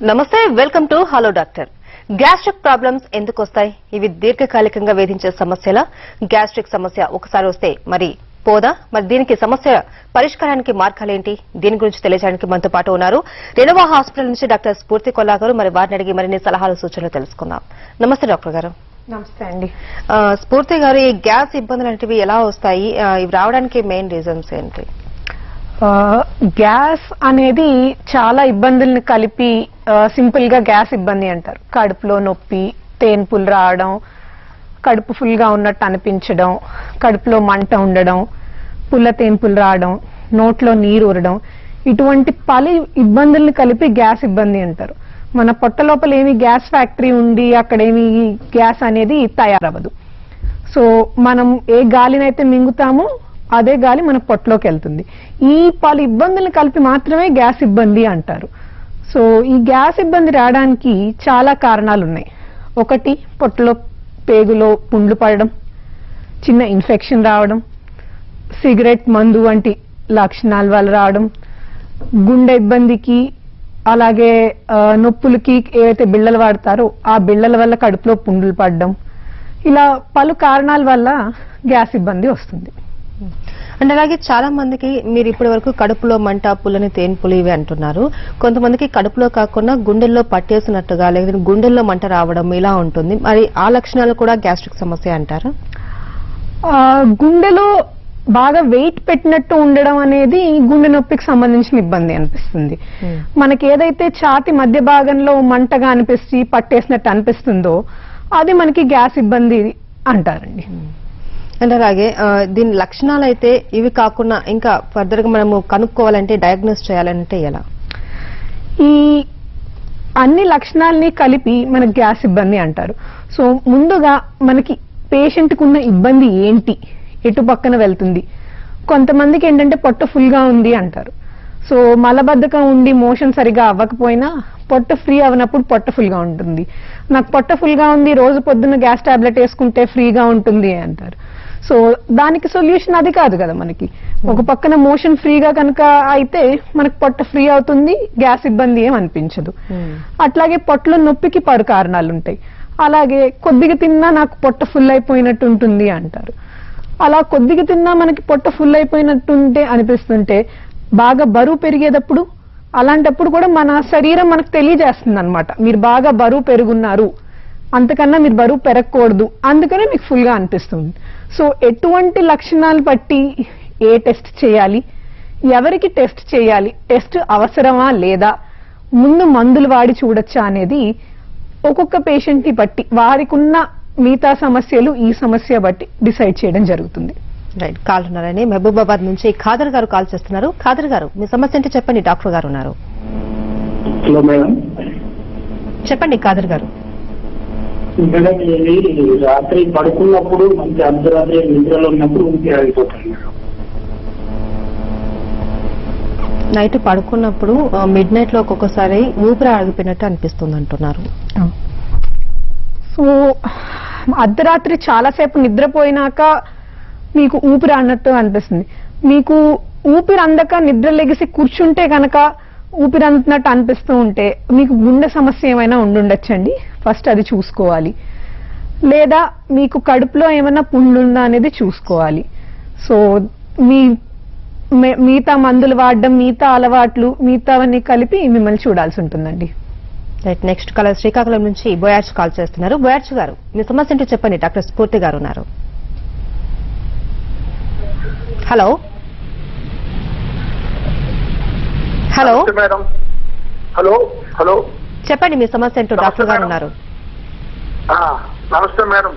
నమస్తే, welcome to hello doctor. Gastric problems ఎందుకు వస్తాయి? ఇవి దీర్ఘకాలికంగా వేధించే సమస్యల. గ్యాస్ట్రిక్ సమస్య ఒకసారి వస్తే మరి పోదా? మరి దీనికి సమస్య పరిష్కారానికి మార్గాలేంటి? దీని గురించి తెలియజేయడానికి మనతో పాటు ఉన్నారు రెనోవా హాస్పిటల్ నుంచి డాక్టర్ స్ఫూర్తి కొల్లా గారు. మరి వారిని అడిగి మరిన్ని సలహాలు సూచనలు తెలుసుకుందాం. నమస్తే డాక్టర్ గారు. నమస్తే అండి. స్ఫూర్తి గారు, ఈ గ్యాస్ ఇబ్బందులు అనేవి ఎలా వస్తాయి? ఇవి రావడానికి మెయిన్ రీజన్స్ ఏంటి? గ్యాస్ అనేది చాలా ఇబ్బందుల్ని కలిపి సింపుల్ గా గ్యాస్ ఇబ్బంది అంటారు. కడుపులో నొప్పి, తేన్పులు రావడం, కడుపు ఫుల్ గా ఉన్నట్టు అనిపించడం, కడుపులో మంట ఉండడం, పుల్ల తేన్పులు రావడం, నోట్లో నీరు ఊరడం, ఇటువంటి పలు ఇబ్బందుల్ని కలిపి గ్యాస్ ఇబ్బంది అంటారు. మన పొట్ట లోపల ఏమి గ్యాస్ ఫ్యాక్టరీ ఉండి అక్కడేమి గ్యాస్ అనేది తయారవ్వదు. సో మనం ఏ గాలినైతే మింగుతామో అదే గాలి మన పొట్టలోకి వెళ్తుంది. ఈ పలు ఇబ్బందులు కలిపి మాత్రమే గ్యాస్ ఇబ్బంది అంటారు. సో ఈ గ్యాస్ ఇబ్బంది రావడానికి చాలా కారణాలు ఉన్నాయి. ఒకటి, పొట్టలో పేగులో పుండ్లు పడడం, చిన్న ఇన్ఫెక్షన్ రావడం, సిగరెట్ మందు వంటి లక్షణాల వల్ల రావడం, గుండె ఇబ్బందికి, అలాగే నొప్పులకి ఏవైతే బిళ్ళలు వాడతారో ఆ బిళ్ళల వల్ల కడుపులో పుండ్లు పడడం, ఇలా పలు కారణాల వల్ల గ్యాస్ ఇబ్బంది వస్తుంది. అంటే అలాగే చాలా మందికి మీరు ఇప్పటి వరకు కడుపులో మంట, పుల్లని తేన్పులు ఇవి అంటున్నారు. కొంతమందికి కడుపులో కాకుండా గుండెల్లో పట్టేసినట్టుగా లేదా గుండెల్లో మంట రావడం ఇలా ఉంటుంది. మరి ఆ లక్షణాలు కూడా గ్యాస్ట్రిక్ సమస్య అంటారా? గుండెలో బాగా వెయిట్ పెట్టినట్టు ఉండడం అనేది గుండె నొప్పికి సంబంధించిన ఇబ్బంది అనిపిస్తుంది. మనకి ఏదైతే ఛాతి మధ్య భాగంలో మంటగా అనిపిస్తే పట్టేసినట్టు అనిపిస్తుందో అది మనకి గ్యాస్ ఇబ్బంది అంటారండి. అంటే అలాగే దీని లక్షణాలు అయితే ఇవి కాకుండా ఇంకా ఫర్దర్ గా మనము కనుక్కోవాలంటే, డయాగ్నోస్ చేయాలంటే ఎలా? ఈ అన్ని లక్షణాలని కలిపి మనకి గ్యాస్ ఇబ్బంది అంటారు. సో ముందుగా మనకి పేషెంట్ కు ఉన్న ఇబ్బంది ఏంటి, ఎటు పక్కన వెళ్తుంది? కొంతమందికి ఏంటంటే పొట్ట ఫుల్ గా ఉంది అంటారు. సో మలబద్ధకం ఉండి మోషన్ సరిగా అవ్వకపోయినా పొట్ట ఫ్రీ అవనప్పుడు పొట్ట ఫుల్ గా ఉంటుంది. నాకు పొట్ట ఫుల్ గా ఉంది, రోజు పొద్దున్న గ్యాస్ టాబ్లెట్ వేసుకుంటే ఫ్రీగా ఉంటుంది అంటారు. సో దానికి సొల్యూషన్ అది కాదు కదా. మనకి ఒక పక్కన మోషన్ ఫ్రీగా కనుక అయితే మనకు పొట్ట ఫ్రీ అవుతుంది, గ్యాస్ ఇబ్బంది ఏం అనిపించదు. అట్లాగే పొట్టలో నొప్పికి పలు కారణాలు ఉంటాయి. అలాగే కొద్దిగా తిన్నా నాకు పొట్ట ఫుల్ అయిపోయినట్టు ఉంటుంది అంటారు. అలా కొద్దిగా తిన్నా మనకి పొట్ట ఫుల్ అయిపోయినట్టుంటే అనిపిస్తుంటే బాగా బరువు పెరిగేటప్పుడు, అలాంటప్పుడు కూడా మన శరీరం మనకు తెలియజేస్తుంది అనమాట, మీరు బాగా బరువు పెరుగున్నారు, అంతకన్నా మీరు బరువు పెరగకూడదు, అందుకనే మీకు ఫుల్ గా అనిపిస్తుంది. సో ఎటువంటి లక్షణాలు బట్టి ఏ టెస్ట్ చేయాలి, ఎవరికి టెస్ట్ చేయాలి, టెస్ట్ అవసరమా లేదా, ముందు మందులు వాడి చూడొచ్చా అనేది ఒక్కొక్క పేషెంట్ ని బట్టి, వారికి ఉన్న మిగతా సమస్యలు ఈ సమస్య బట్టి డిసైడ్ చేయడం జరుగుతుంది. రైట్. కాల్ ఉన్నారని మహబూబాబాద్ నుంచి ఖాదర్ గారు కాల్ చేస్తున్నారు. ఖాదర్ గారు, మీ సమస్య అంటే చెప్పండి, డాక్టర్ గారు ఉన్నారు. Hello madam. చెప్పండి ఖాదర్ గారు. మేడం, ఇది రాత్రి పడుకున్నప్పుడు మంచి అర్ధరాత్రి నిద్రలో ఉన్నప్పుడు ఊపిరి ఆగిపోతుంది మేడం. నైట్ పడుకున్నప్పుడు మిడ్ నైట్ లో ఒక్కొక్కసారి ఊపిరి ఆగిపోయినట్టు అనిపిస్తుంది అంటున్నారు. సో అర్ధరాత్రి చాలాసేపు నిద్రపోయినాక మీకు ఊపిరి అన్నట్టు అనిపిస్తుంది. మీకు ఊపిరి అందక నిద్ర లెగిసి కూర్చుంటే కనుక ఊపిరి అందుతున్నట్టు అనిపిస్తూ ఉంటే మీకు గుండె సమస్య ఏమైనా ఉండుండొచ్చండి. ఫస్ట్ అది చూసుకోవాలి. లేదా మీకు కడుపులో ఏమైనా పుండ్లుందా అనేది చూసుకోవాలి. సో మిగతా మందులు వాడడం, మిగతా అలవాట్లు, మిగతావన్నీ కలిపి మిమ్మల్ని చూడాల్సి ఉంటుందండి. రైట్. నెక్స్ట్ కాలర్ శ్రీకాకుళం నుంచి బోయార్చ్ కాల్ చేస్తున్నారు. బోయార్చ్ గారు, మీ సమస్య ఏంటో చెప్పండి, డాక్టర్ స్ఫూర్తి గారు ఉన్నారు. Hello hello madam. Hello hello చెప్పండి, మీ సమస్య ఏంటో, డాక్టర్ గారు ఉన్నారు. నమస్తే మేడం.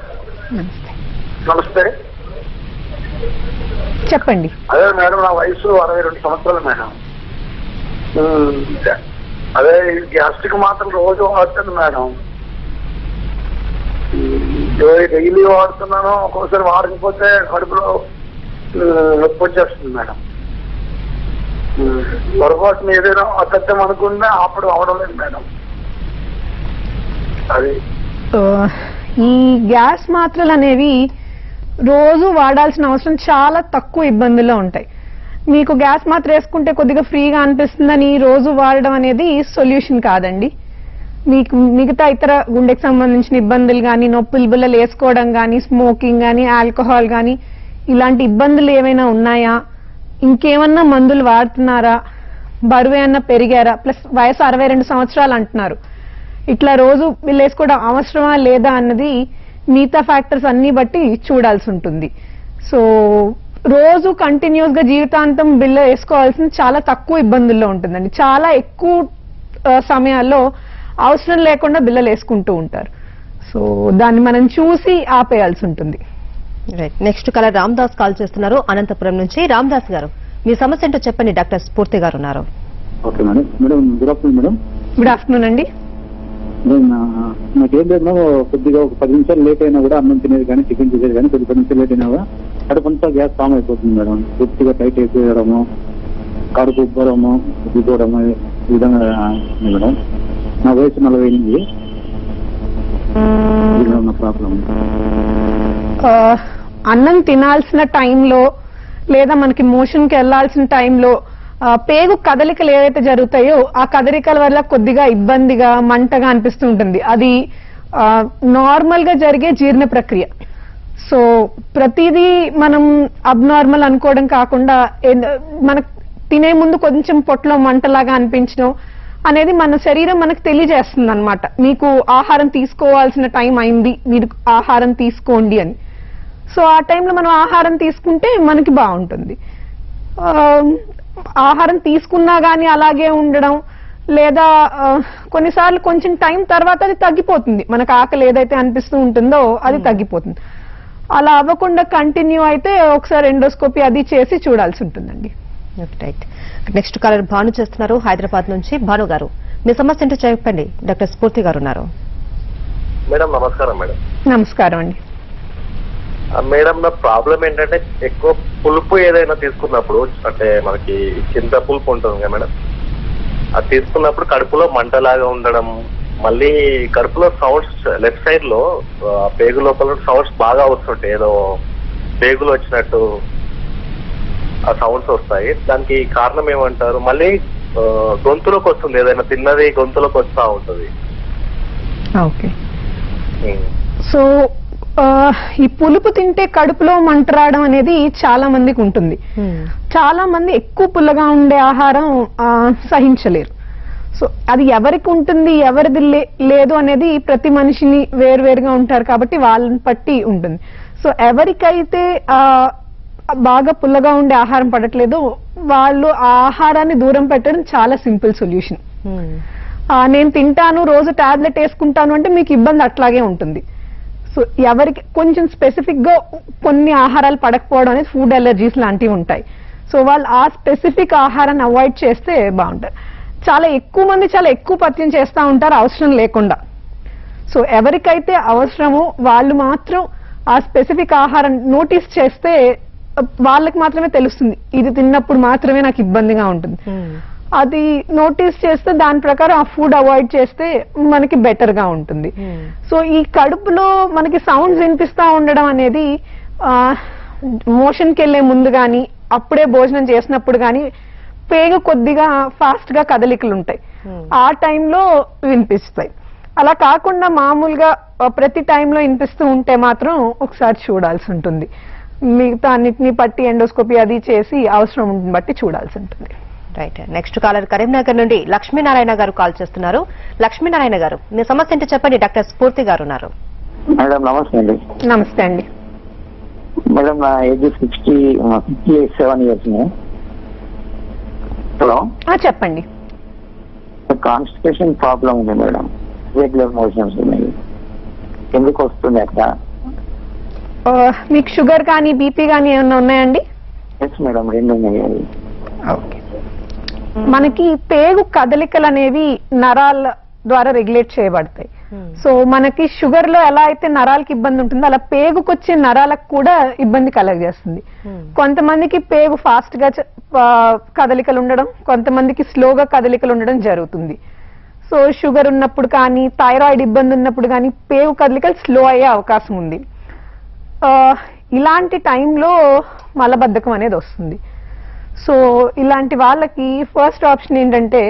నమస్తే. చెప్పండి. అదే మేడం, నా వయసు 62 సంవత్సరాలు మేడం. అదే గ్యాస్ట్రిక్ మాత్రం రోజు వాడుతుంది మేడం. డైలీ వాడుతున్నాను. ఒక్కోసారి వాడకపోతే కడుపులో నొప్పి వచ్చేస్తుంది మేడం. పొరపాటున ఏదైనా అసత్యం అనుకుంటే అప్పుడు అవడం లేదు మేడం. అది ఈ గ్యాస్ మాత్రలు అనేవి రోజు వాడాల్సిన అవసరం చాలా తక్కువ ఇబ్బందుల్లో ఉంటాయి. మీకు గ్యాస్ మాత్ర వేసుకుంటే కొద్దిగా ఫ్రీగా అనిపిస్తుందని రోజు వాడడం అనేది సొల్యూషన్ కాదండి. మీకు మిగతా ఇతర గుండెకి సంబంధించిన ఇబ్బందులు కానీ, నొప్పులు బిళ్ళలు వేసుకోవడం కానీ, స్మోకింగ్ కానీ, ఆల్కహాల్ కానీ ఇలాంటి ఇబ్బందులు ఏమైనా ఉన్నాయా, ఇంకేమన్నా మందులు వాడుతున్నారా, బరువు ఏమన్నా పెరిగారా, ప్లస్ వయసు 62 సంవత్సరాలు అంటున్నారు. ఇట్లా రోజు బిల్లు వేసుకోవడం అవసరమా లేదా అన్నది మిగతా ఫ్యాక్టర్స్ అన్ని బట్టి చూడాల్సి ఉంటుంది. సో రోజు కంటిన్యూస్ గా జీవితాంతం బిల్లు వేసుకోవాల్సిన చాలా తక్కువ ఇబ్బందుల్లో ఉంటుందండి. చాలా ఎక్కువ సమయాల్లో అవసరం లేకుండా బిల్లలు వేసుకుంటూ ఉంటారు. సో దాన్ని మనం చూసి ఆపేయాల్సి ఉంటుంది. రైట్. నెక్స్ట్ కలర్ రామదాస్ కాల్ చేస్తున్నారు అనంతపురం నుంచి. రామదాస్ గారు, మీ సమస్య ఏంటో చెప్పండి, డాక్టర్ స్ఫూర్తి గారు ఉన్నారు. Okay madam. Madam good afternoon madam. Good afternoon అండి. నాకేం లేదు, కొద్దిగా ఒక 10 నిమిషాలు లేట్ అయినా కూడా అన్నం తినేది కానీ, టిఫిన్ చేసేది కానీ, కొద్ది 10 నిమిషాలు లేట్ అయినా కూడా కడుపంతా గ్యాస్ ఫామ్ అయిపోతుంది మేడం. పూర్తిగా టైట్ అయిపోయడము, కడుపు ఉబ్బరము, ఉబ్బిపోవడము ఈ విధంగా మేడం. నా వయసు 48. ప్రాబ్లం అన్నం తినాల్సిన టైంలో లేదా మనకి మోషన్ కి వెళ్లాల్సిన టైంలో పేగు కదలికలు ఏవైతే జరుగుతాయో ఆ కదలికల వల్ల కొద్దిగా ఇబ్బందిగా, మంటగా అనిపిస్తూ ఉంటుంది. అది నార్మల్ గా జరిగే జీర్ణ ప్రక్రియ. సో ప్రతిదీ మనం అబ్నార్మల్ అనుకోవడం కాకుండా మనకు తినే ముందు కొంచెం పొట్టలో మంటలాగా అనిపించడం అనేది మన శరీరం మనకు తెలియజేస్తుంది అనమాట. మీకు ఆహారం తీసుకోవాల్సిన టైం అయింది, మీరు ఆహారం తీసుకోండి అని. సో ఆ టైంలో మనం ఆహారం తీసుకుంటే మనకి బాగుంటుంది. ఆహారం తీసుకున్నా గానీ అలాగే ఉండడం, లేదా కొన్నిసార్లు కొంచెం టైం తర్వాత అది తగ్గిపోతుంది. మనకు ఆకలి ఏదైతే అనిపిస్తూ ఉంటుందో అది తగ్గిపోతుంది. అలా అవ్వకుండా కంటిన్యూ అయితే ఒకసారి ఎండోస్కోపీ అది చేసి చూడాల్సి ఉంటుందండి. రైట్. నెక్స్ట్ కలర్ భాను చేస్తున్నారు హైదరాబాద్ నుంచి. భాను గారు, మీ సమస్య ఏంటో చెప్పండి, డాక్టర్ స్ఫూర్తి గారు ఉన్నారు. మేడం నమస్కారం. మేడం నమస్కారం అండి. మేడం నా ప్రాబ్లం ఏంటంటే ఎక్కువ పులుపు ఏదైనా తీసుకున్నప్పుడు, అంటే మనకి చింత పులుపు ఉంటుంది కదా మేడం, అది తీసుకున్నప్పుడు కడుపులో మంటలాగా ఉండడం, మళ్ళీ కడుపులో సౌండ్స్ లెఫ్ట్ సైడ్ లో పేగు లోపల సౌండ్స్ బాగా వస్తుంటాయి, ఏదో పేగులు వచ్చినట్టు ఆ సౌండ్స్ వస్తాయి. దానికి కారణం ఏమంటారు? మళ్ళీ గొంతులోకి వస్తుంది, ఏదైనా తిన్నది గొంతులోకి వస్తూ ఉంటుంది. ఓకే. సో ఈ పులుపు తింటే కడుపులో మంట రావడం అనేది చాలా మందికి ఉంటుంది. చాలా మంది ఎక్కువ పుల్లగా ఉండే ఆహారం సహించలేరు. సో అది ఎవరికి ఉంటుంది, ఎవరిది లేదు అనేది ప్రతి మనిషిని వేరువేరుగా ఉంటారు కాబట్టి వాళ్ళని బట్టి ఉంటుంది. సో ఎవరికైతే బాగా పుల్లగా ఉండే ఆహారం పడట్లేదు వాళ్ళు ఆ ఆహారాన్ని దూరం పెట్టడం చాలా సింపుల్ సొల్యూషన్. నేను తింటాను, రోజు టాబ్లెట్ వేసుకుంటాను అంటే మీకు ఇబ్బంది అట్లాగే ఉంటుంది. సో ఎవరికి కొంచెం స్పెసిఫిక్ గా కొన్ని ఆహారాలు పడకపోవడం అనేది ఫుడ్ అలర్జీస్ లాంటివి ఉంటాయి. సో వాళ్ళు ఆ స్పెసిఫిక్ ఆహారాన్ని అవాయిడ్ చేస్తే బాగుంటారు. చాలా ఎక్కువ మంది చాలా ఎక్కువ పథ్యం చేస్తూ ఉంటారు అవసరం లేకుండా. సో ఎవరికైతే అవసరమో వాళ్ళు మాత్రం ఆ స్పెసిఫిక్ ఆహారం నోటీస్ చేస్తే వాళ్ళకి మాత్రమే తెలుస్తుంది, ఇది తిన్నప్పుడు మాత్రమే నాకు ఇబ్బందిగా ఉంటుంది. అది నోటీస్ చేస్తే దాని ప్రకారం ఆ ఫుడ్ అవాయిడ్ చేస్తే మనకి బెటర్ గా ఉంటుంది. సో ఈ కడుపులో మనకి సౌండ్స్ వినిపిస్తా ఉండడం అనేది మోషన్కి వెళ్లే ముందు గాని, అప్పుడే భోజనం చేసినప్పుడు గాని పేగు కొద్దిగా ఫాస్ట్ గా కదలికలు ఉంటాయి, ఆ టైంలో వినిపిస్తాయి. అలా కాకుండా మామూలుగా ప్రతి టైంలో వినిపిస్తూ ఉంటే మాత్రం ఒకసారి చూడాల్సి ఉంటుంది. మిగతా అన్నిటినీ బట్టి ఎండోస్కోపీ అది చేసి అవసరం బట్టి చూడాల్సి ఉంటుంది. రైట్. నెక్స్ట్ కాలర్ కరీంనగర్ నుండి లక్ష్మీనారాయణ గారు కాల్ చేస్తున్నారు. లక్ష్మీనారాయణ గారు, మీ సమస్య ఏంటో చెప్పండి, డాక్టర్ స్ఫూర్తి గారు ఉన్నారు. మేడం నమస్తే అండి. నమస్తే అండి. మేడం నా ఏజ్ 67 ఇయర్స్. హలో చెప్పండి. కాన్స్టిపేషన్ ప్రాబ్లం ఉంది మేడం, రెగ్యులర్ మోషన్స్ ఉన్నాయి, ఎందుకు వస్తుంది అట్లా? మీకు షుగర్ కానీ బీపీ కానీ ఏమన్నా ఉన్నాయండి? ఎస్ మేడం, 2 ఉన్నాయి. ఓకే. మనకి పేగు కదలికలు అనేవి నరాల ద్వారా రెగ్యులేట్ చేయబడతాయి. సో మనకి షుగర్ లో ఎలా అయితే నరాలకి ఇబ్బంది ఉంటుందో అలా పేగుకొచ్చే నరాలకు కూడా ఇబ్బంది కలగజేస్తుంది. కొంతమందికి పేగు ఫాస్ట్ గా కదలికలు ఉండడం, కొంతమందికి స్లోగా కదలికలు ఉండడం జరుగుతుంది. సో షుగర్ ఉన్నప్పుడు కానీ, థైరాయిడ్ ఇబ్బంది ఉన్నప్పుడు కానీ పేగు కదలికలు స్లో అయ్యే అవకాశం ఉంది. ఇలాంటి టైంలో మలబద్ధకం అనేది వస్తుంది. సో ఇలాంటి వాళ్ళకి ఫస్ట్ ఆప్షన్ ఏంటంటే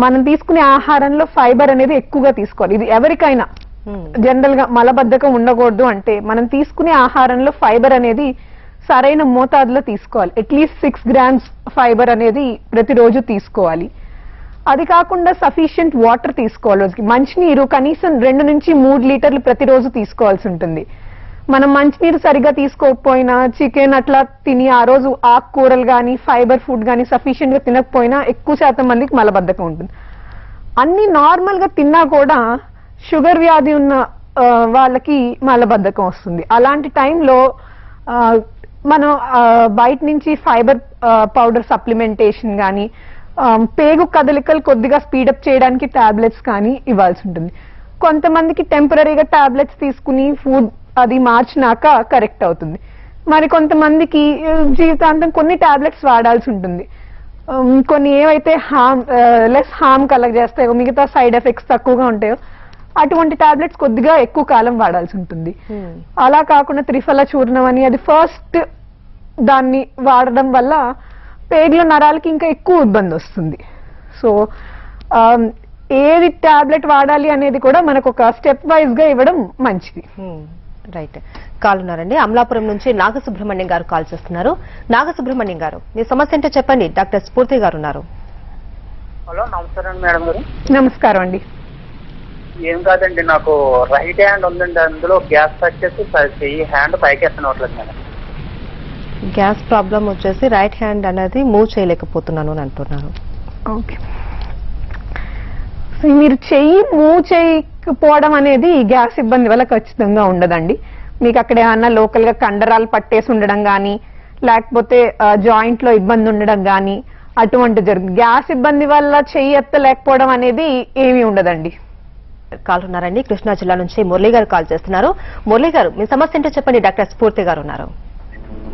మనం తీసుకునే ఆహారంలో ఫైబర్ అనేది ఎక్కువగా తీసుకోవాలి. ఇది ఎవరికైనా జనరల్ గా మలబద్ధకం ఉండకూడదు అంటే మనం తీసుకునే ఆహారంలో ఫైబర్ అనేది సరైన మోతాదులో తీసుకోవాలి. అట్లీస్ట్ 6 grams ఫైబర్ అనేది ప్రతిరోజు తీసుకోవాలి. అది కాకుండా సఫిషియంట్ వాటర్ తీసుకోవాలి. రోజుకి మంచినీరు కనీసం 2 నుంచి 3 లీటర్లు ప్రతిరోజు తీసుకోవాల్సి ఉంటుంది. మనం మంచినీరు సరిగా తీసుకోకపోయినా చికెన్ అట్లా తిని ఆ రోజు ఆకుకూరలు కానీ ఫైబర్ ఫుడ్ కానీ సఫిషియంట్ గా తినకపోయినా ఎక్కువ శాతం మందికి మలబద్ధకం ఉంటుంది. అన్ని నార్మల్ గా తిన్నా కూడా షుగర్ వ్యాధి ఉన్న వాళ్ళకి మలబద్ధకం వస్తుంది. అలాంటి టైంలో మనం బయట నుంచి ఫైబర్ పౌడర్ సప్లిమెంటేషన్ కానీ పేగు కదలికలు కొద్దిగా స్పీడప్ చేయడానికి టాబ్లెట్స్ కానీ ఇవ్వాల్సి ఉంటుంది. కొంతమందికి టెంపరీగా టాబ్లెట్స్ తీసుకుని ఫుడ్ అది మార్చినాక కరెక్ట్ అవుతుంది. మరి కొంతమందికి జీవితాంతం కొన్ని టాబ్లెట్స్ వాడాల్సి ఉంటుంది. కొన్ని ఏవైతే లెస్ హార్మ్ కలగజేస్తాయో, మిగతా సైడ్ ఎఫెక్ట్స్ తక్కువగా ఉంటాయో అటువంటి టాబ్లెట్స్ కొద్దిగా ఎక్కువ కాలం వాడాల్సి ఉంటుంది. అలా కాకుండా త్రిఫల చూర్ణం అని అది ఫస్ట్ దాన్ని వాడడం వల్ల పేగుల నరాలకి ఇంకా ఎక్కువ ఇబ్బంది వస్తుంది. సో ఏది టాబ్లెట్ వాడాలి అనేది కూడా మనకు ఒక స్టెప్ వైజ్ గా ఇవ్వడం మంచిది. రైట్. కాల్ ఉన్నారండి. అమలాపురం నుంచి నాగసుబ్రహ్మణ్యం గారు కాల్ చేస్తున్నారు. నాగసుబ్రహ్మణ్యం గారు, మీ సమస్య ఏంటో చెప్పండి. డాక్టర్ స్ఫూర్తి గారు ఉన్నారు. హలో, నమస్కారం మేడం గారు. నమస్కారం అండి. ఏం కాదండి, నాకు రైట్ హ్యాండ్ ఉందండి, అందులో గ్యాస్ వచ్చేసి ఈ హ్యాండ్ పైకి ఎత్తనట్లేదు మేడం. గ్యాస్ ప్రాబ్లం వచ్చేసి రైట్ హ్యాండ్ అనేది మూవ్ చేయలేకపోతున్నాను అని అంటున్నారు. ఓకే, మీరు చెయ్యి మూవ్ చేయకపోవడం అనేది గ్యాస్ ఇబ్బంది వల్ల ఖచ్చితంగా ఉండదండి. మీకు అక్కడ ఏమన్నా లోకల్ గా కండరాలు పట్టేసి ఉండడం కానీ లేకపోతే జాయింట్ లో ఇబ్బంది ఉండడం కానీ అటువంటి జరుగుతుంది. గ్యాస్ ఇబ్బంది వల్ల చెయ్యి ఎత్తలేకపోవడం అనేది ఏమీ ఉండదండి. కాల్ ఉన్నారండి. కృష్ణా జిల్లా నుంచి మురళి గారు కాల్ చేస్తున్నారు. మురళి గారు, మీ సమస్య ఏంటో చెప్పండి. డాక్టర్ స్ఫూర్తి గారు ఉన్నారు.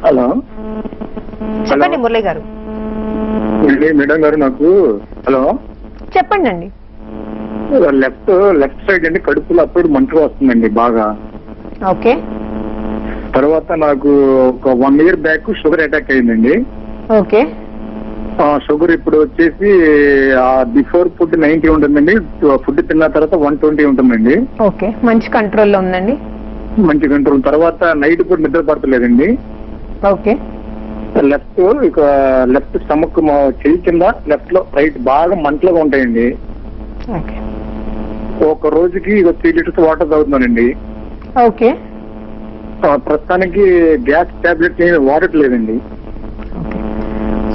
హలో చెప్పండి మురళి గారు. మేడం గారు, నాకు హలో చెప్పండి అండి. లెఫ్ట్ సైడ్ అండి కడుపులో అప్పుడు మంటగా వస్తుందండి బాగా. ఓకే. తర్వాత నాకు ఒక 1 year బ్యాక్ షుగర్ అటాక్ అయిందండి. ఓకే. షుగర్ ఇప్పుడు వచ్చేసి బిఫోర్ ఫుడ్ 90 ఉంటుందండి, ఫుడ్ తిన్న తర్వాత 120 ఉంటుందండి. ఓకే, మంచి కంట్రోల్లో ఉందండి. మంచి కంట్రోల్. తర్వాత నైట్ కూడా నిద్ర పడతలేదండి. ఓకే. లెఫ్ట్ స్టమక్ చెయ్యి కింద లెఫ్ట్ లో రైట్ బాగా మంటలుగా ఉంటాయండి. ఓకే. ఒక రోజుకి 3 liters వాటర్ తాగుతున్నానండి. ఓకే. ప్రస్తుతానికి గ్యాస్ టాబ్లెట్ వాడట్లేదండి.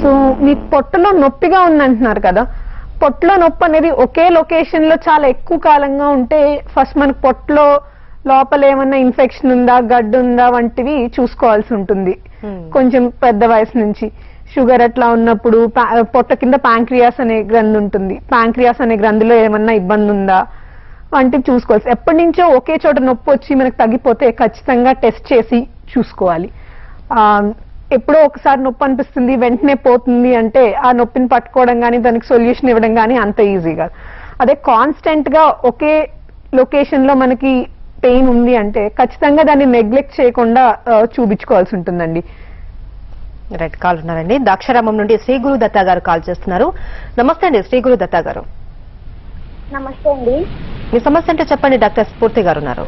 సో మీకు పొట్టలో నొప్పిగా ఉందంటున్నారు కదా. పొట్టలో నొప్పి అనేది ఒకే లొకేషన్ లో చాలా ఎక్కువ కాలంగా ఉంటే ఫస్ట్ మనకు పొట్టలో లోపల ఏమన్నా ఇన్ఫెక్షన్ ఉందా, గడ్డు ఉందా వంటివి చూసుకోవాల్సి ఉంటుంది. కొంచెం పెద్ద వయసు నుంచి షుగర్ అట్లా ఉన్నప్పుడు పొట్ట కింద ప్యాంక్రియాస్ అనే గ్రంథి ఉంటుంది. ప్యాంక్రియాస్ అనే గ్రంథిలో ఏమన్నా ఇబ్బంది ఉందా వంటివి చూసుకోవాలి. ఎప్పటి నుంచో ఒకే చోట నొప్పి వచ్చి మనకు తగ్గిపోతే ఖచ్చితంగా టెస్ట్ చేసి చూసుకోవాలి. ఎప్పుడో ఒకసారి నొప్పి అనిపిస్తుంది వెంటనే పోతుంది అంటే ఆ నొప్పిని పట్టుకోవడం కానీ దానికి సొల్యూషన్ ఇవ్వడం కానీ అంత ఈజీగా. అదే కాన్స్టెంట్ గా ఒకే లొకేషన్ లో మనకి పెయిన్ ఉంది అంటే ఖచ్చితంగా దాన్ని నెగ్లెక్ట్ చేయకుండా చూపించుకోవాల్సి ఉంటుందండి. రైట్. కాల్ ఉన్నారండి. దాక్షారామం నుండి శ్రీ గురు దత్తా గారు కాల్ చేస్తున్నారు. నమస్తే అండి శ్రీ గురు దత్తా గారు. నమస్తే అండి. మీ సమస్య అంటే చెప్పండి. డాక్టర్ స్ఫూర్తి గారు ఉన్నారు.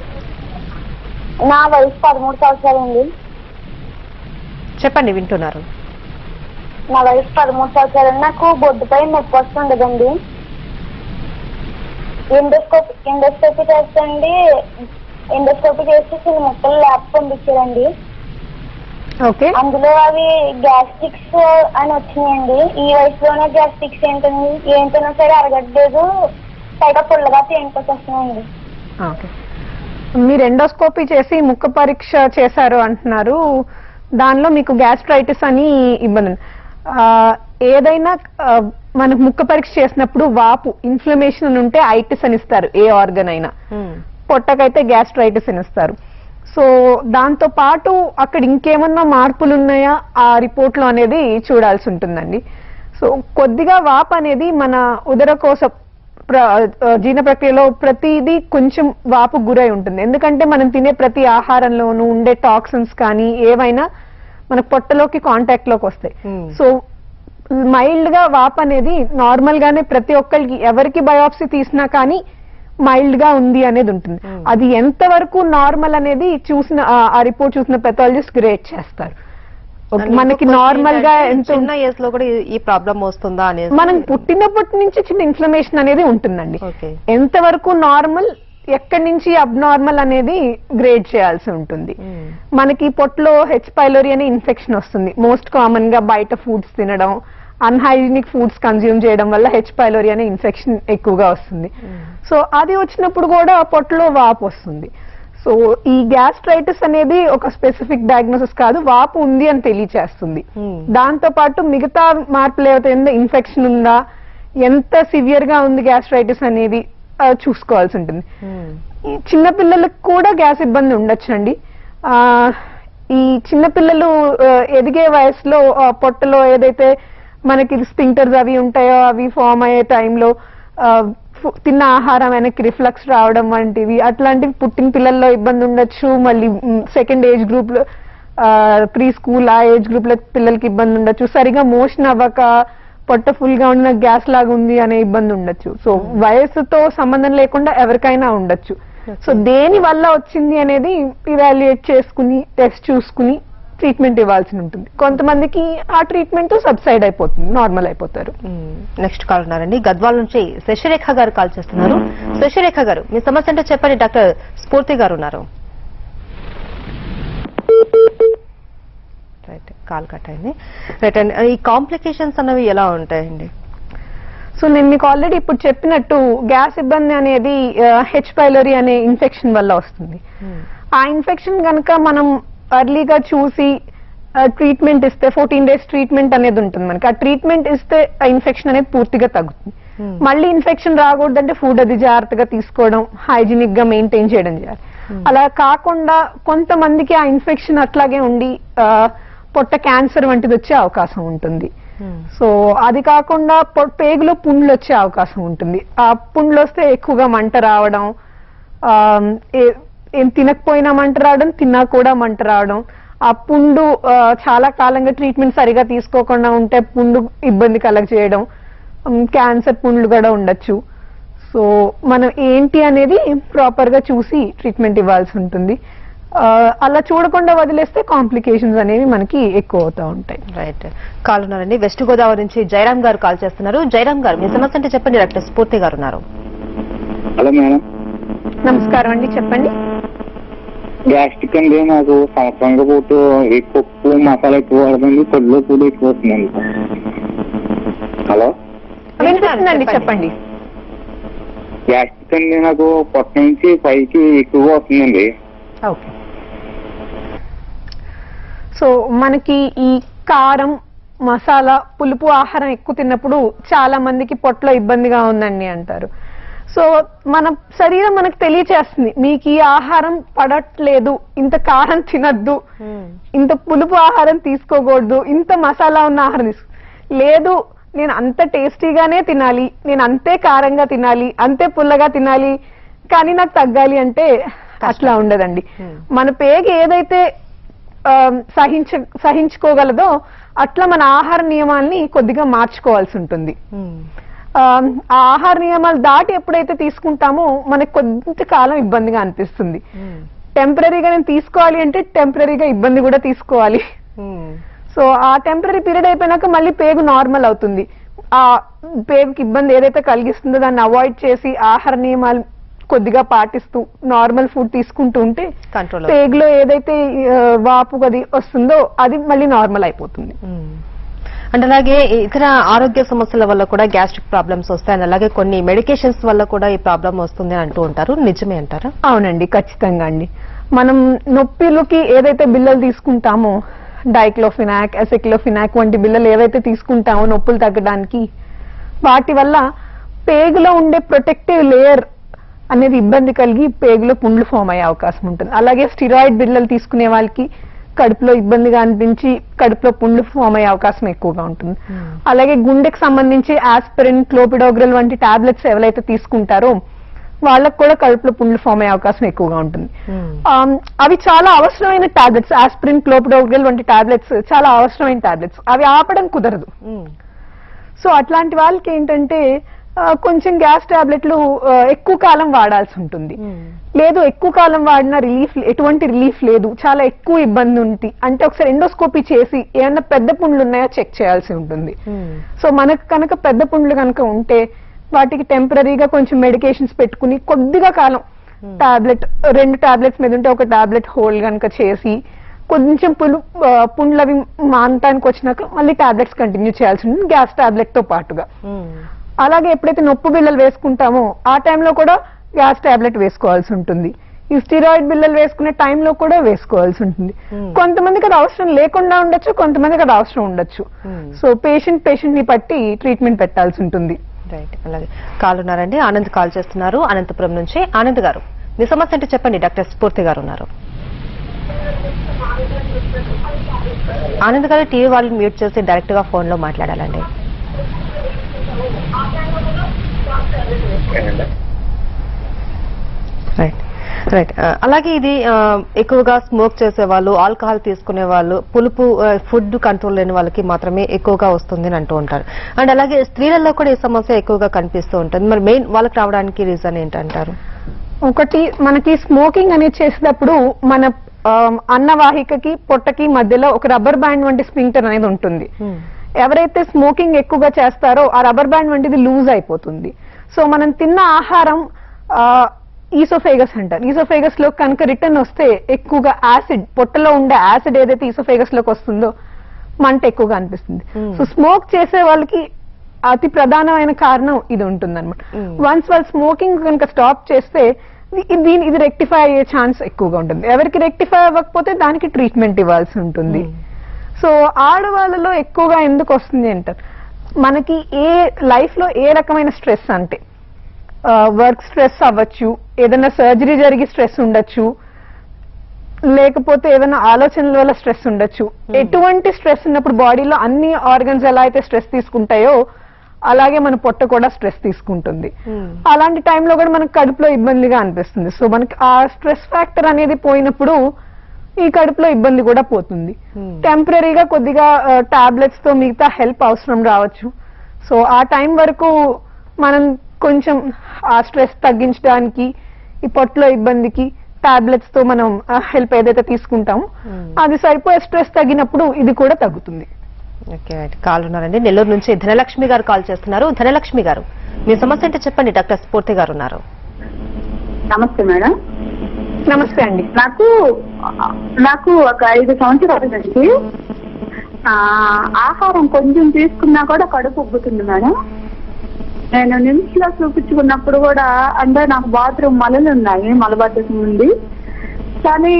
నా వయసు 13 సంవత్సరాలండి. చెప్పండి, వింటున్నారు. నా వయసు 13 సంవత్సరాలు. నాకు బొడ్డుపై నొప్పి వస్తుండదండి. ఎండోస్కోపీ చేస్తండి. ఎండోస్కోపీ చేసి చిన్న ముక్కలు ల్యాబ్ పంపించారండి. ఓకే. అందులో అవి గ్యాస్ట్రిక్స్ అని వచ్చినాయండి. ఈ వయసులోనే గ్యాస్ట్రిక్స్ ఏంటన్నా సరే అరగట్లేదు, పైగా పుల్లగా తేనుకొచ్చి వస్తున్నాయండి. ఓకే. మీరు ఎండోస్కోపీ చేసి ముక్క పరీక్ష చేశారు అంటున్నారు. దానిలో మీకు గ్యాస్ట్రైటిస్ అని ఇబ్బంది. ఏదైనా మనకు ముక్క పరీక్ష చేసినప్పుడు వాపు ఇన్ఫ్లమేషన్ ఉంటే ఐటిస్ అని ఇస్తారు. ఏ ఆర్గన్ అయినా. పొట్టకైతే గ్యాస్ట్రైటిస్ అని ఇస్తారు. సో దాంతో పాటు అక్కడ ఇంకేమన్నా మార్పులు ఉన్నాయా ఆ రిపోర్ట్ లో అనేది చూడాల్సి ఉంటుందండి. సో కొద్దిగా వాపు అనేది మన ఉదరకోశ జీర్ణ ప్రక్రియలో ప్రతిదీ కొంచెం వాపు గురై ఉంటుంది. ఎందుకంటే మనం తినే ప్రతి ఆహారంలోనూ ఉండే టాక్సిన్స్ కానీ ఏవైనా మన పొట్టలోకి కాంటాక్ట్ లోకి వస్తాయి. సో మైల్డ్ గా వాపు అనేది నార్మల్ గానే ప్రతి ఒక్కరికి ఎవరికి బయాప్సీ తీసినా కానీ మైల్డ్ గా ఉంది అనేది ఉంటుంది. అది ఎంత వరకు నార్మల్ అనేది చూసిన ఆ రిపోర్ట్ చూసిన పెథాలజిస్ట్ గ్రేడ్ చేస్తారు. మనకి నార్మల్ గా ఎంత చిన్న ఏజ్ లో కూడా ఈ ప్రాబ్లం వస్తుందా అనేది మనం పుట్టినప్పటి నుంచి చిన్న ఇన్ఫ్లమేషన్ అనేది ఉంటుందండి. ఓకే. ఎంత వరకు నార్మల్, ఎక్కడి నుంచి అబ్నార్మల్ అనేది గ్రేడ్ చేయాల్సి ఉంటుంది. మనకి పొట్టలో హెచ్ పైలోరీ అనే ఇన్ఫెక్షన్ వస్తుంది. మోస్ట్ కామన్ గా బయట ఫుడ్స్ తినడం, అన్హైజీనిక్ ఫుడ్స్ కన్జ్యూమ్ చేయడం వల్ల హెచ్ పైలోరీ అనే ఇన్ఫెక్షన్ ఎక్కువగా వస్తుంది. సో అది వచ్చినప్పుడు కూడా పొట్టలో వాపు వస్తుంది. సో ఈ గ్యాస్ట్రైటిస్ అనేది ఒక స్పెసిఫిక్ డయాగ్నోసిస్ కాదు, వాపు ఉంది అని తెలియచేస్తుంది. దాంతో పాటు మిగతా మార్పులు ఏవైతే ఇన్ఫెక్షన్ ఉందా, ఎంత సివియర్ గా ఉంది గ్యాస్ట్రైటిస్ అనేది చూసుకోవాల్సి ఉంటుంది. చిన్న పిల్లలకు కూడా గ్యాస్ ఇబ్బంది ఉండొచ్చండి. ఈ చిన్న పిల్లలు ఎదిగే వయసులో పొట్టలో ఏదైతే మనకి స్పింక్టర్స్ అవి ఉంటాయో అవి ఫామ్ అయ్యే టైంలో తిన్న ఆహారం వెనక్కి రిఫ్లక్స్ రావడం వంటివి, అట్లాంటివి పుట్టిన పిల్లల్లో ఇబ్బంది ఉండొచ్చు. మళ్ళీ సెకండ్ ఏజ్ గ్రూప్ లో ప్రీ స్కూల్ ఆ ఏజ్ గ్రూప్ లో పిల్లలకి ఇబ్బంది ఉండొచ్చు. సరిగా మోషన్ అవ్వక పొట్ట ఫుల్ గా ఉన్న గ్యాస్ లాగా ఉంది అనే ఇబ్బంది ఉండొచ్చు. సో వయసుతో సంబంధం లేకుండా ఎవరికైనా ఉండొచ్చు. సో దేని వల్ల వచ్చింది అనేది ఇవాల్యుయేట్ చేసుకుని టెస్ట్ చూసుకుని ట్రీట్మెంట్ ఇవ్వాల్సి ఉంటుంది. కొంతమందికి ఆ ట్రీట్మెంట్ సబ్సైడ్ అయిపోతుంది, నార్మల్ అయిపోతారు. నెక్స్ట్ కాల్ ఉన్నారండి, గద్వాల్ నుంచి శశిరేఖ గారు కాల్ చేస్తున్నారు. శశిరేఖ గారు, మీ సమస్య అంటే చెప్పండి. డాక్టర్ స్ఫూర్తి గారు ఉన్నారు. రైట్, కాల్ కట్ అయింది. రైట్ అండి, ఈ కాంప్లికేషన్స్ అన్నవి ఎలా ఉంటాయండి? సో నేను మీకు ఆల్రెడీ ఇప్పుడు చెప్పినట్టు గ్యాస్ ఇబ్బంది అనేది హెచ్ పైలోరీ అనే ఇన్ఫెక్షన్ వల్ల వస్తుంది. ఆ ఇన్ఫెక్షన్ కనుక మనం అర్లీగా చూసి ట్రీట్మెంట్ ఇస్తే 14 days ట్రీట్మెంట్ అనేది ఉంటుంది మనకి. ఆ ట్రీట్మెంట్ ఇస్తే ఆ ఇన్ఫెక్షన్ అనేది పూర్తిగా తగ్గుతుంది. మళ్ళీ ఇన్ఫెక్షన్ రాకూడదంటే ఫుడ్ అది జాగ్రత్తగా తీసుకోవడం, హైజీనిక్ గా మెయింటైన్ చేయడం చేయాలి. అలా కాకుండా కొంతమందికి ఆ ఇన్ఫెక్షన్ అట్లాగే ఉండి పొట్ట క్యాన్సర్ వంటిది వచ్చే అవకాశం ఉంటుంది. సో అది కాకుండా పేగులో పుండ్లు వచ్చే అవకాశం ఉంటుంది. ఆ పుండ్లు వస్తే ఎక్కువగా మంట రావడం, ఏం తినకపోయినా మంట రావడం, తిన్నా కూడా మంట రావడం, ఆ పుండు చాలా కాలంగా ట్రీట్మెంట్ సరిగా తీసుకోకుండా ఉంటే పుండు ఇబ్బంది కలగజేయడం, క్యాన్సర్ పుండ్లు కూడా ఉండొచ్చు. సో మనం ఏంటి అనేది ప్రాపర్ గా చూసి ట్రీట్మెంట్ ఇవ్వాల్సి ఉంటుంది. అలా చూడకుండా వదిలేస్తే కాంప్లికేషన్స్ అనేవి మనకి ఎక్కువ అవుతా ఉంటాయి. రైట్, కాల్ ఉన్నారండి, వెస్ట్ గోదావరి నుంచి జయరామ్ గారు కాల్ చేస్తున్నారు. జయరామ్ గారు, మీ సమస్య అంటే చెప్పండి. డాక్టర్ స్ఫూర్తి గారు ఉన్నారు. Hello madam. నమస్కారం అండి, చెప్పండి. గ్యాస్ట్రిక్ అండి, నాకు సంవత్సరంగా పోతూ పప్పు మసాలా ఎక్కువ వాడుతుంది, కొద్దిలో కూడా ఎక్కువ వస్తుందండి. హలో, వినిపిస్తుందండి, చెప్పండి. గ్యాస్ట్రిక్ అండి, నాకు పొట్ట నుంచి పైకి ఎక్కువగా వస్తుందండి. ఓకే. సో మనకి ఈ కారం, మసాలా, పులుపు ఆహారం ఎక్కువ తిన్నప్పుడు చాలా మందికి పొట్టలో ఇబ్బందిగా ఉందండి అంటారు. సో మన శరీరం మనకు తెలియచేస్తుంది, మీకు ఈ ఆహారం పడట్లేదు, ఇంత కారం తినద్దు, ఇంత పులుపు ఆహారం తీసుకోకూడదు, ఇంత మసాలా ఉన్న ఆహారం లేదు, నేను అంత టేస్టీగానే తినాలి, నేను అంతే కారంగా తినాలి, అంతే పుల్లగా తినాలి, కానీ నాకు తగ్గాలి అంటే అట్లా ఉండదండి. మన పేగు ఏదైతే సహించుకోగలదో అట్లా మన ఆహార నియమాల్ని కొద్దిగా మార్చుకోవాల్సి ఉంటుంది. ఆ ఆహార నియమాలు దాటి ఎప్పుడైతే తీసుకుంటామో మనకు కొంతకాలం ఇబ్బందిగా అనిపిస్తుంది. టెంపరీగా నేను తీసుకోవాలి అంటే టెంపరీగా ఇబ్బంది కూడా తీసుకోవాలి. సో ఆ టెంపరీ పీరియడ్ అయిపోయినాక మళ్ళీ పేగు నార్మల్ అవుతుంది. ఆ పేగుకి ఇబ్బంది ఏదైతే కలిగిస్తుందో దాన్ని అవాయిడ్ చేసి ఆహార నియమాలు కొద్దిగా పాటిస్తూ నార్మల్ ఫుడ్ తీసుకుంటూ ఉంటే పేగులో ఏదైతే వాపు అది వస్తుందో అది మళ్ళీ నార్మల్ అయిపోతుంది. అంటే అలాగే ఇతర ఆరోగ్య సమస్యల వల్ల కూడా గ్యాస్ట్రిక్ ప్రాబ్లమ్స్ వస్తాయని, అలాగే కొన్ని మెడికేషన్స్ వల్ల కూడా ఈ ప్రాబ్లం వస్తుంది అని అంటూ ఉంటారు, నిజమే అంటారా? అవునండి, ఖచ్చితంగా అండి. మనం నొప్పిలకి ఏదైతే బిళ్ళలు తీసుకుంటామో, డైక్లోఫినాక్, అసిక్లోఫినాక్ వంటి బిళ్ళలు ఏవైతే తీసుకుంటామో నొప్పులు తగ్గడానికి, వాటి వల్ల పేగులో ఉండే ప్రొటెక్టివ్ లేయర్ అనేది ఇబ్బంది కలిగి పేగులో పుండ్లు ఫామ్ అయ్యే అవకాశం ఉంటుంది. అలాగే స్టిరాయిడ్ బిళ్ళలు తీసుకునే వాళ్ళకి కడుపులో ఇబ్బందిగా అనిపించి కడుపులో పుండ్లు ఫామ్ అయ్యే అవకాశం ఎక్కువగా ఉంటుంది. అలాగే గుండెకి సంబంధించి ఆస్పిరిన్, క్లోపిడోగ్రల్ వంటి టాబ్లెట్స్ ఎవరైతే తీసుకుంటారో వాళ్ళకు కూడా కడుపులో పుండ్లు ఫామ్ అయ్యే అవకాశం ఎక్కువగా ఉంటుంది. అవి చాలా అవసరమైన టాబ్లెట్స్. ఆస్పిరిన్, క్లోపిడోగ్రల్ వంటి టాబ్లెట్స్ చాలా అవసరమైన టాబ్లెట్స్. అవి ఆపడం కుదరదు. సో అట్లాంటి వాళ్ళకి ఏంటంటే కొంచెం గ్యాస్ టాబ్లెట్లు ఎక్కువ కాలం వాడాల్సి ఉంటుంది. లేదు ఎక్కువ కాలం వాడినా ఎటువంటి రిలీఫ్ లేదు, చాలా ఎక్కువ ఇబ్బంది ఉంది అంటే ఒకసారి ఎండోస్కోపీ చేసి ఏమన్నా పెద్ద పుండ్లు ఉన్నాయో చెక్ చేయాల్సి ఉంటుంది. సో మనకు కనుక పెద్ద పుండ్లు కనుక ఉంటే వాటికి టెంపరీగా కొంచెం మెడికేషన్స్ పెట్టుకుని కొద్దిగా కాలం టాబ్లెట్ 2 టాబ్లెట్స్ మీద ఉంటే ఒక టాబ్లెట్ హోల్డ్ కనుక చేసి కొంచెం పుండ్లు అవి మానటానికి వచ్చినాక మళ్ళీ టాబ్లెట్స్ కంటిన్యూ చేయాల్సి ఉంటుంది గ్యాస్ టాబ్లెట్ తో పాటుగా. అలాగే ఎప్పుడైతే నొప్పి బిళ్ళలు వేసుకుంటామో ఆ టైంలో కూడా గ్యాస్ టాబ్లెట్ వేసుకోవాల్సి ఉంటుంది. ఈ స్టిరాయిడ్ బిళ్ళలు వేసుకునే టైంలో కూడా వేసుకోవాల్సి ఉంటుంది. కొంతమందికి అది అవసరం లేకుండా ఉండొచ్చు, కొంతమందికి అది అవసరం ఉండొచ్చు. సో పేషెంట్ ని బట్టి ట్రీట్మెంట్ పెట్టాల్సి ఉంటుంది. రైట్. అలాగే కాల్ ఉన్నారండి, ఆనంద్ కాల్ చేస్తున్నారు అనంతపురం నుంచి. ఆనంద్ గారు మీ సమస్య అంటే చెప్పండి, డాక్టర్ స్ఫూర్తి గారు ఉన్నారు. ఆనంద్ గారు టీవీ వాళ్ళని మ్యూట్ చేసి డైరెక్ట్ గా ఫోన్ లో మాట్లాడాలండి. Right right. అలాగే ఇది ఎక్కువగా స్మోక్ చేసే వాళ్ళు, ఆల్కహాల్ తీసుకునే వాళ్ళు, పులుపు ఫుడ్ కంట్రోల్ లేని వాళ్ళకి మాత్రమే ఎక్కువగా వస్తుంది అని అంటూ ఉంటారు. అండ్ అలాగే స్త్రీలలో కూడా ఈ సమస్య ఎక్కువగా కనిపిస్తూ ఉంటుంది. మరి మెయిన్ వాళ్ళకి రావడానికి రీజన్ ఏంటంటారు? ఒకటి, మనకి స్మోకింగ్ అనేది చేసేటప్పుడు మన అన్నవాహికకి పొట్టకి మధ్యలో ఒక రబ్బర్ బ్యాండ్ వంటి స్పింక్టర్ అనేది ఉంటుంది. ఎవరైతే స్మోకింగ్ ఎక్కువగా చేస్తారో ఆ రబ్బర్ బ్యాండ్ వంటిది లూజ్ అయిపోతుంది. సో మనం తిన్న ఆహారం ఈసోఫేగస్ అంటారు. ఈసోఫేగస్ లో కనుక రిటర్న్ వస్తే ఎక్కువగా యాసిడ్, పొట్టలో ఉండే యాసిడ్ ఏదైతే ఈసోఫేగస్ లోకి వస్తుందో మంట ఎక్కువగా అనిపిస్తుంది. సో స్మోక్ చేసే వాళ్ళకి అతి ప్రధానమైన కారణం ఇది ఉంటుంది అనమాట. వన్స్ వాళ్ళు స్మోకింగ్ కనుక స్టాప్ చేస్తే ఇది రెక్టిఫై అయ్యే ఛాన్స్ ఎక్కువగా ఉంటుంది. ఎవరికి రెక్టిఫై అవ్వకపోతే దానికి ట్రీట్మెంట్ ఇవ్వాల్సి ఉంటుంది. సో ఆడవాళ్ళలో ఎక్కువగా ఎందుకు వస్తుంది అంటారు, మనకి లైఫ్ లో ఏ రకమైన స్ట్రెస్ అంటే వర్క్ స్ట్రెస్ అవ్వచ్చు, ఏదైనా సర్జరీ జరిగి స్ట్రెస్ ఉండొచ్చు, లేకపోతే ఏదైనా ఆలోచనల వల్ల స్ట్రెస్ ఉండొచ్చు. ఎటువంటి స్ట్రెస్ ఉన్నప్పుడు బాడీలో అన్ని ఆర్గన్స్ ఎలా అయితే స్ట్రెస్ తీసుకుంటాయో అలాగే మన పొట్ట కూడా స్ట్రెస్ తీసుకుంటుంది. అలాంటి టైంలో కూడా మనకు కడుపులో ఇబ్బందిగా అనిపిస్తుంది. సో మనకి ఆ స్ట్రెస్ ఫ్యాక్టర్ అనేది పోయినప్పుడు ఈ కడుపులో ఇబ్బంది కూడా పోతుంది. టెంపరీగా కొద్దిగా టాబ్లెట్స్ తో మిగతా హెల్ప్ అవసరం రావచ్చు. సో ఆ టైం వరకు మనం కొంచెం ఆ స్ట్రెస్ తగ్గించడానికి ఈ పొట్టలో ఇబ్బందికి టాబ్లెట్స్ తో మనం హెల్ప్ ఏదైతే తీసుకుంటామో అది సరిపోయే స్ట్రెస్ తగ్గినప్పుడు ఇది కూడా తగ్గుతుంది. ఓకే. కాల్ ఉన్నారండి, నెల్లూరు నుంచి ధనలక్ష్మి గారు కాల్ చేస్తున్నారు. ధనలక్ష్మి గారు మీ సమస్య అంటే చెప్పండి, డాక్టర్ స్ఫూర్తి గారు ఉన్నారు. నమస్తే మేడం. నమస్తే అండి. నాకు ఒక 5 సంవత్సరాల నుంచి ఆహారం కొంచెం తీసుకున్నా కూడా కడుపు ఉబ్బుతుంది మేడం. నేను నిమ్స్ లో చూపించుకున్నప్పుడు కూడా అంటే నాకు బాత్రూమ్ మలలు ఉన్నాయి, మలబద్ధకం ఉంది. కానీ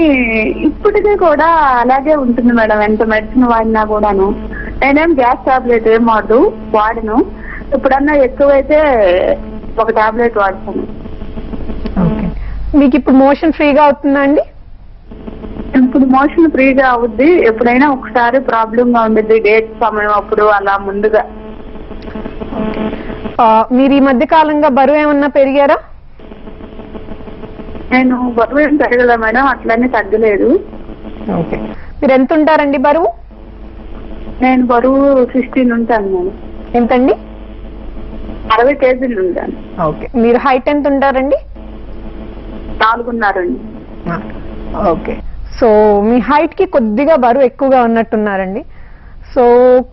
ఇప్పటికీ కూడా అలాగే ఉంటుంది మేడం, ఎంత మెడిసిన్ వాడినా కూడాను. నేనేం గ్యాస్ టాబ్లెట్ ఏం వాడను. ఎప్పుడన్నా ఎక్కువైతే ఒక టాబ్లెట్ వాడతాను. మీకు ఇప్పుడు మోషన్ ఫ్రీగా అవుతుందా అండి? ఇప్పుడు మోషన్ ఫ్రీగా అవుద్ది. ఎప్పుడైనా ఒకసారి ప్రాబ్లం గా ఉండేది డేట్ సమయం అప్పుడు అలా ముందుగా. మీరు ఈ మధ్య కాలంగా బరువు ఏమన్నా పెరిగారా? నేను బరువు ఏం పెరగదా మేడం, అట్లనే తగ్గలేదు. ఓకే. మీరు ఎంత ఉంటారండి బరువు? నేను బరువు 16 ఉంటాను మేడం. ఎంతండి? 60 కేజీలు ఉంటాను. ఓకే. మీరు హైట్ ఎంత ఉంటారండి? 4.5 అండి. ఓకే. సో మీ హైట్ కి కొద్దిగా బరువు ఎక్కువగా ఉన్నట్టున్నారండి. సో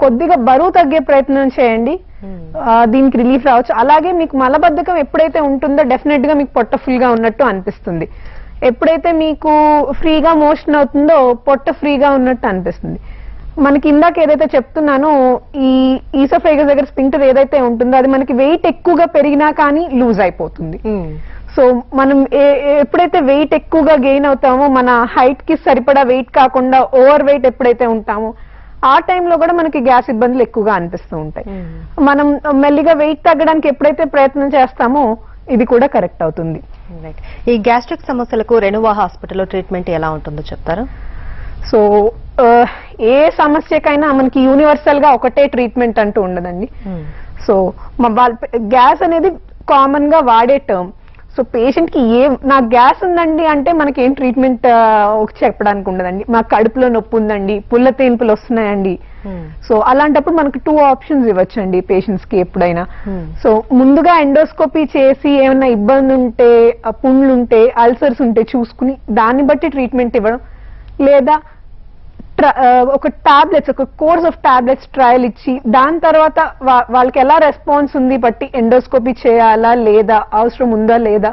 కొద్దిగా బరువు తగ్గే ప్రయత్నం చేయండి, దీనికి రిలీఫ్ రావచ్చు. అలాగే మీకు మలబద్ధకం ఎప్పుడైతే ఉంటుందో డెఫినెట్ గా మీకు పొట్ట ఫుల్ గా ఉన్నట్టు అనిపిస్తుంది. ఎప్పుడైతే మీకు ఫ్రీగా మోషన్ అవుతుందో పొట్ట ఫ్రీగా ఉన్నట్టు అనిపిస్తుంది. మనకి ఇందాక ఏదైతే చెప్తున్నానో ఈ ఈసోఫేగస్ దగ్గర స్పింక్టర్ ఏదైతే ఉంటుందో అది మనకి వెయిట్ ఎక్కువగా పెరిగినా కానీ లూజ్ అయిపోతుంది. సో మనం ఎప్పుడైతే వెయిట్ ఎక్కువగా గెయిన్ అవుతామో, మన హైట్ కి సరిపడా వెయిట్ కాకుండా ఓవర్ వెయిట్ ఎప్పుడైతే ఉంటామో ఆ టైంలో కూడా మనకి గ్యాస్ ఇబ్బందులు ఎక్కువగా అనిపిస్తూ ఉంటాయి. మనం మెల్లిగా వెయిట్ తగ్గడానికి ఎప్పుడైతే ప్రయత్నం చేస్తామో ఇది కూడా కరెక్ట్ అవుతుంది. ఈ గ్యాస్ట్రిక్ సమస్యలకు రెనువా హాస్పిటల్లో ట్రీట్మెంట్ ఎలా ఉంటుందో చెప్తారా? సో ఏ సమస్యకైనా మనకి యూనివర్సల్ గా ఒకటే ట్రీట్మెంట్ అంటూ ఉండదండి. సో గ్యాస్ అనేది కామన్ గా వాడే టర్మ్. సో పేషెంట్ కి నాకు గ్యాస్ ఉందండి అంటే మనకి ఏం ట్రీట్మెంట్ చెప్పడానికి ఉండదండి. మాకు కడుపులో నొప్పి ఉందండి, పుల్ల తేన్పులు వస్తున్నాయండి. సో అలాంటప్పుడు మనకు 2 ఆప్షన్స్ ఇవ్వచ్చండి పేషెంట్స్ కి ఎప్పుడైనా. సో ముందుగా ఎండోస్కోపీ చేసి ఏమైనా ఇబ్బంది ఉంటే, పుండ్లు ఉంటే, అల్సర్స్ ఉంటే చూసుకుని దాన్ని బట్టి ట్రీట్మెంట్ ఇవ్వడం, లేదా ఒక టాబ్లెట్స్, ఒక కోర్స్ ఆఫ్ టాబ్లెట్స్ ట్రయల్ ఇచ్చి దాని తర్వాత వాళ్ళకి ఎలా రెస్పాన్స్ ఉంది బట్టి ఎండోస్కోపీ చేయాలా లేదా, అవసరం ఉందా లేదా,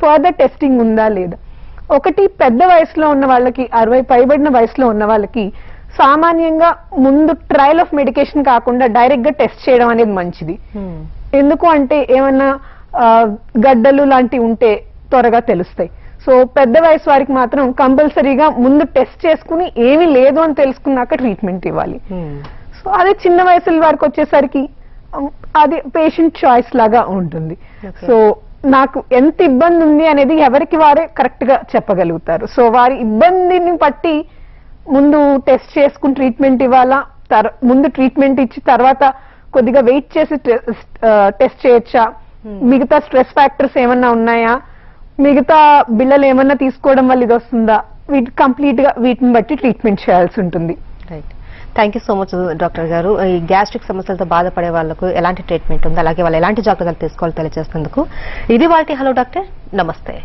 ఫర్దర్ టెస్టింగ్ ఉందా లేదా. ఒకటి పెద్ద వయసులో ఉన్న వాళ్ళకి, 60 పైబడిన వయసులో ఉన్న వాళ్ళకి సామాన్యంగా ముందు ట్రయల్ ఆఫ్ మెడికేషన్ కాకుండా డైరెక్ట్ గా టెస్ట్ చేయడం అనేది మంచిది. ఎందుకు అంటే ఏమన్నా గడ్డలు లాంటివి ఉంటే త్వరగా తెలుస్తాయి. సో పెద్ద వయసు వారికి మాత్రం కంపల్సరీగా ముందు టెస్ట్ చేసుకుని ఏమీ లేదు అని తెలుసుకున్నాక ట్రీట్మెంట్ ఇవ్వాలి. సో అదే చిన్న వయసుల వారికి వచ్చేసరికి అది పేషెంట్ చాయిస్ లాగా ఉంటుంది. సో నాకు ఎంత ఇబ్బంది ఉంది అనేది ఎవరికి వారే కరెక్ట్ గా చెప్పగలుగుతారు. సో వారి ఇబ్బందిని బట్టి ముందు టెస్ట్ చేసుకుని ట్రీట్మెంట్ ఇవ్వాలా, ముందు ట్రీట్మెంట్ ఇచ్చి తర్వాత కొద్దిగా వెయిట్ చేసి టెస్ట్ చేయొచ్చా, మిగతా స్ట్రెస్ ఫ్యాక్టర్స్ ఏమన్నా ఉన్నాయా, మిగతా బిళ్ళలు ఏమన్నా తీసుకోవడం వల్ల ఇది వస్తుందా, కంప్లీట్ గా వీటిని బట్టి ట్రీట్మెంట్ చేయాల్సి ఉంటుంది. Right, thank you so much doctor గారు. ఈ గ్యాస్ట్రిక్ సమస్యలతో బాధపడే వాళ్ళకు ఎలాంటి ట్రీట్మెంట్ ఉంది, అలాగే వాళ్ళు ఎలాంటి జాగ్రత్తలు తీసుకోవాలో తెలియజేసినందుకు. ఇది వాటి హలో డాక్టర్, నమస్తే.